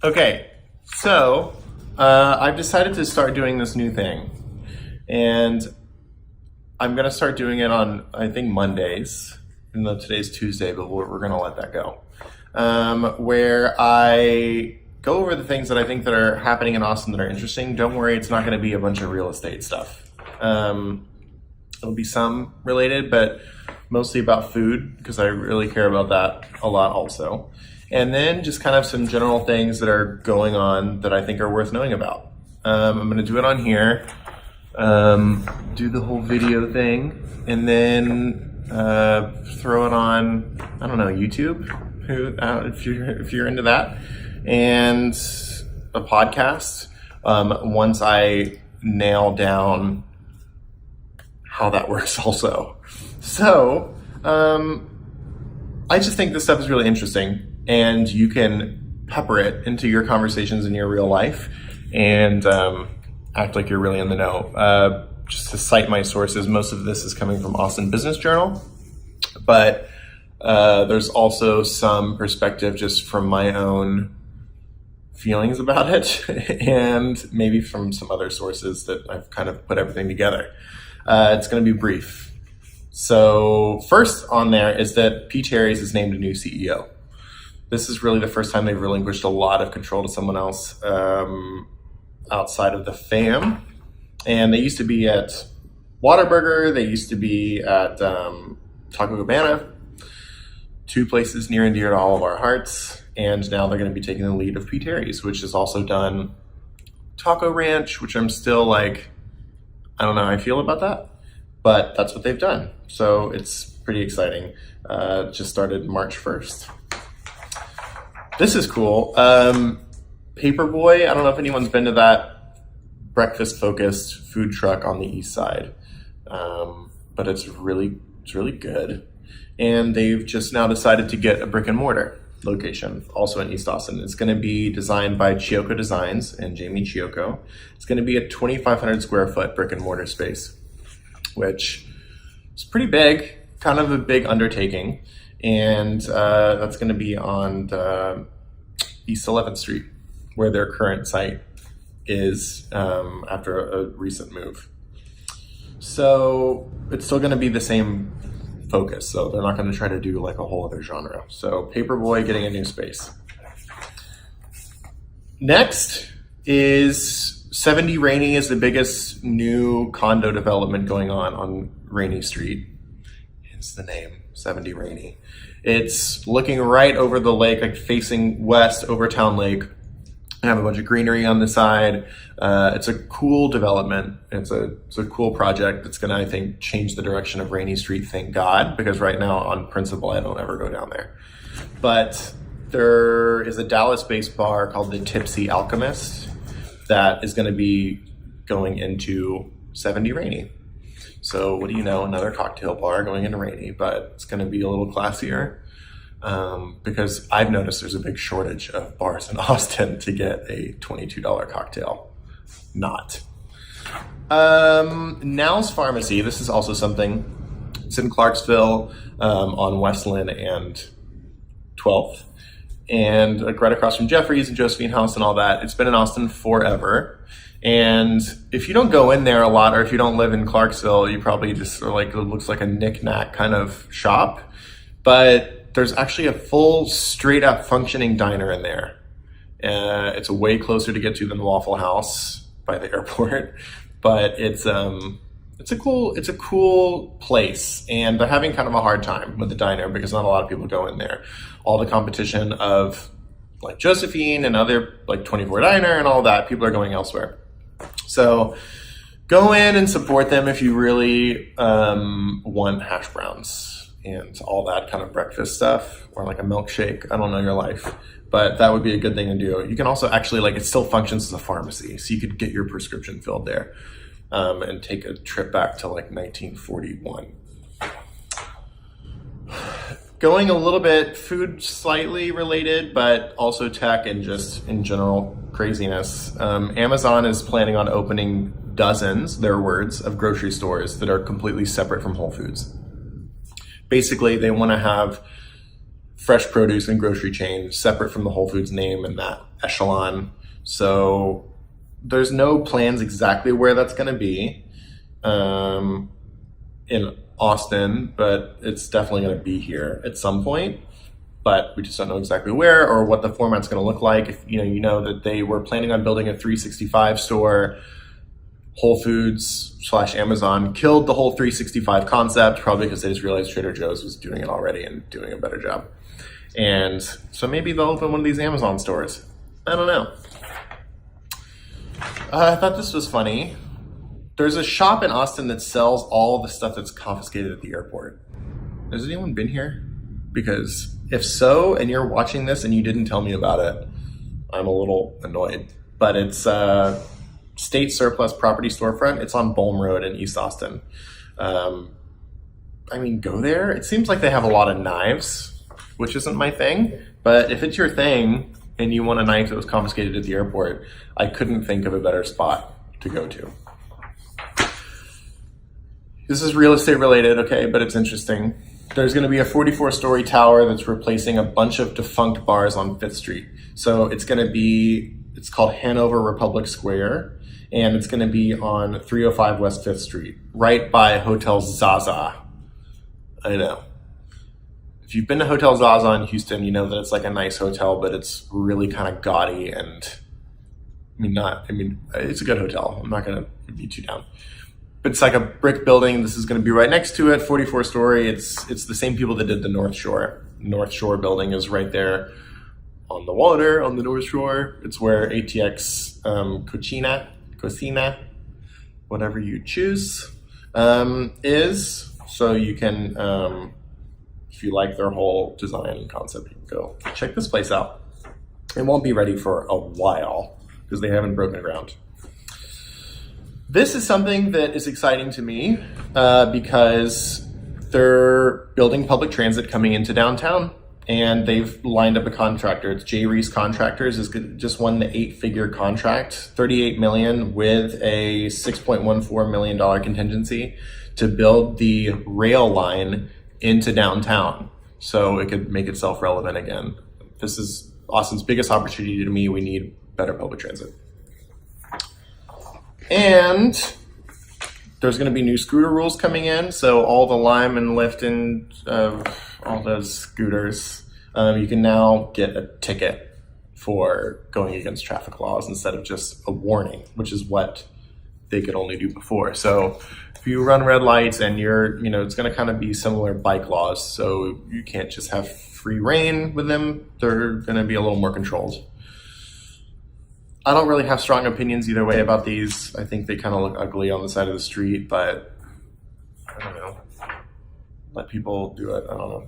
Okay, so I've decided to start doing this new thing, and I'm gonna start doing it on, I think, Mondays, even though today's Tuesday, but we're gonna let that go. Where I go over the things that I think that are happening in Austin that are interesting. Don't worry, it's not gonna be a bunch of real estate stuff. It'll be some related, but mostly about food, because I really care about that a lot also. And then just kind of some general things that are going on that I think are worth knowing about. I'm gonna do it on here, do the whole video thing, and then throw it on, I don't know, YouTube, if you're into that, and a podcast, once I nail down how that works also. So, I just think this stuff is really interesting, and you can pepper it into your conversations in your real life and act like you're really in the know. Just to cite my sources, most of this is coming from Austin Business Journal, but there's also some perspective just from my own feelings about it and maybe from some other sources that I've kind of put everything together. It's going to be brief. So first on there is that Peach Harry's has named a new CEO. This is really the first time they've relinquished a lot of control to someone else outside of the fam. And they used to be at Whataburger. They used to be at Taco Cabana, two places near and dear to all of our hearts. And now they're going to be taking the lead of Peach Harry's, which has also done Taco Ranch, which I'm still like, I don't know how I feel about that, but that's what they've done. So it's pretty exciting. Just started March 1st. This is cool. Paperboy, I don't know if anyone's been to that breakfast-focused food truck on the east side, but it's really good. And they've just now decided to get a brick and mortar location, also in East Austin. It's going to be designed by Chioco Designs and Jamie Chioco. It's going to be a 2,500 square foot brick and mortar space, which is pretty big, kind of a big undertaking. And that's going to be on East 11th Street, where their current site is after a recent move. So it's still going to be the same focus, so they're not going to try to do like a whole other genre. So Paperboy getting a new space. Next is 70 Rainey is the biggest new condo development going on Rainey Street. Hence the name, 70 Rainey. It's looking right over the lake, like facing west over Town Lake. I have a bunch of greenery on the side. It's a cool development. It's a cool project that's gonna, I think, change the direction of Rainey Street, thank God, because right now on principle, I don't ever go down there. But there is a Dallas-based bar called the Tipsy Alchemist that is gonna be going into 70 Rainey. So what do you know, another cocktail bar going into Rainey, but it's gonna be a little classier. Because I've noticed there's a big shortage of bars in Austin to get a $22 cocktail. Not. Now's Pharmacy, this is also something. It's in Clarksville on Westland and 12th. And like right across from Jeffrey's and Josephine House and all that. It's been in Austin forever. And if you don't go in there a lot, or if you don't live in Clarksville, you probably just are like, it looks like a knick-knack kind of shop. But there's actually a full, straight-up functioning diner in there. It's way closer to get to than the Waffle House by the airport, but it's a cool place, and they're having kind of a hard time with the diner because not a lot of people go in there. All the competition of like Josephine and other like 24 Diner and all that, people are going elsewhere. So go in and support them if you really want hash browns and all that kind of breakfast stuff, or like a milkshake. I don't know your life, but that would be a good thing to do. You can also actually, like, it still functions as a pharmacy, so you could get your prescription filled there and take a trip back to like 1941. Going a little bit food slightly related, but also tech and just in general craziness. Amazon is planning on opening dozens, their words, of grocery stores that are completely separate from Whole Foods. Basically, they want to have fresh produce and grocery chain, separate from the Whole Foods name and that echelon. So there's no plans exactly where that's going to be in Austin, but it's definitely going to be here at some point. But we just don't know exactly where or what the format's going to look like. If you know that they were planning on building a 365 store, Whole Foods / Amazon killed the whole 365 concept, probably because they just realized Trader Joe's was doing it already and doing a better job. And so maybe they'll open one of these Amazon stores. I don't know. I thought this was funny. There's a shop in Austin that sells all the stuff that's confiscated at the airport. Has anyone been here? Because if so, and you're watching this and you didn't tell me about it, I'm a little annoyed. But it's State Surplus Property Storefront. It's on Bohm Road in East Austin. I mean, go there. It seems like they have a lot of knives, which isn't my thing. But if it's your thing and you want a knife that was confiscated at the airport, I couldn't think of a better spot to go to. This is real estate related, okay, but it's interesting. There's going to be a 44-story tower that's replacing a bunch of defunct bars on 5th Street. So it's called Hanover Republic Square, and it's going to be on 305 West 5th Street, right by Hotel Zaza. I know. If you've been to Hotel Zaza in Houston, you know that it's like a nice hotel, but it's really kind of gaudy and, it's a good hotel. I'm not going to beat you down. But it's like a brick building. This is going to be right next to it, 44-story. It's the same people that did the North Shore. North Shore building is right there on the water, on the North Shore. It's where ATX Cocina, whatever you choose, is. So you can, if you like their whole design and concept, you can go check this place out. It won't be ready for a while because they haven't broken ground. This is something that is exciting to me because they're building public transit coming into downtown, and they've lined up a contractor. It's J. Reese Contractors just won the 8-figure contract, $38 million with a $6.14 million contingency to build the rail line into downtown so it could make itself relevant again. This is Austin's biggest opportunity to me. We need better public transit. And there's going to be new scooter rules coming in. So all the Lime and Lyft and all those scooters, you can now get a ticket for going against traffic laws instead of just a warning, which is what they could only do before. So if you run red lights and it's going to kind of be similar bike laws. So you can't just have free reign with them. They're going to be a little more controlled. I don't really have strong opinions either way about these. I think they kind of look ugly on the side of the street, but I don't know. Let people do it. I don't know.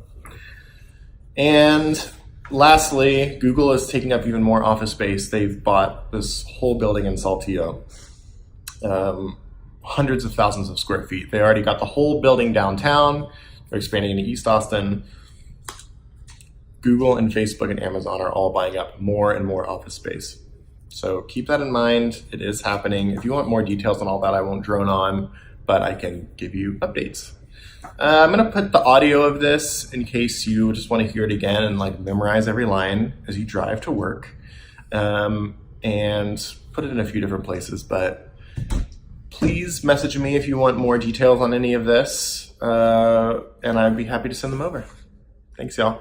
And lastly, Google is taking up even more office space. They've bought this whole building in Saltillo, hundreds of thousands of square feet. They already got the whole building downtown. They're expanding into East Austin. Google and Facebook and Amazon are all buying up more and more office space. So keep that in mind. It is happening. If you want more details on all that, I won't drone on, but I can give you updates. I'm going to put the audio of this in case you just want to hear it again and memorize every line as you drive to work, and put it in a few different places. But please message me if you want more details on any of this, and I'd be happy to send them over. Thanks, y'all.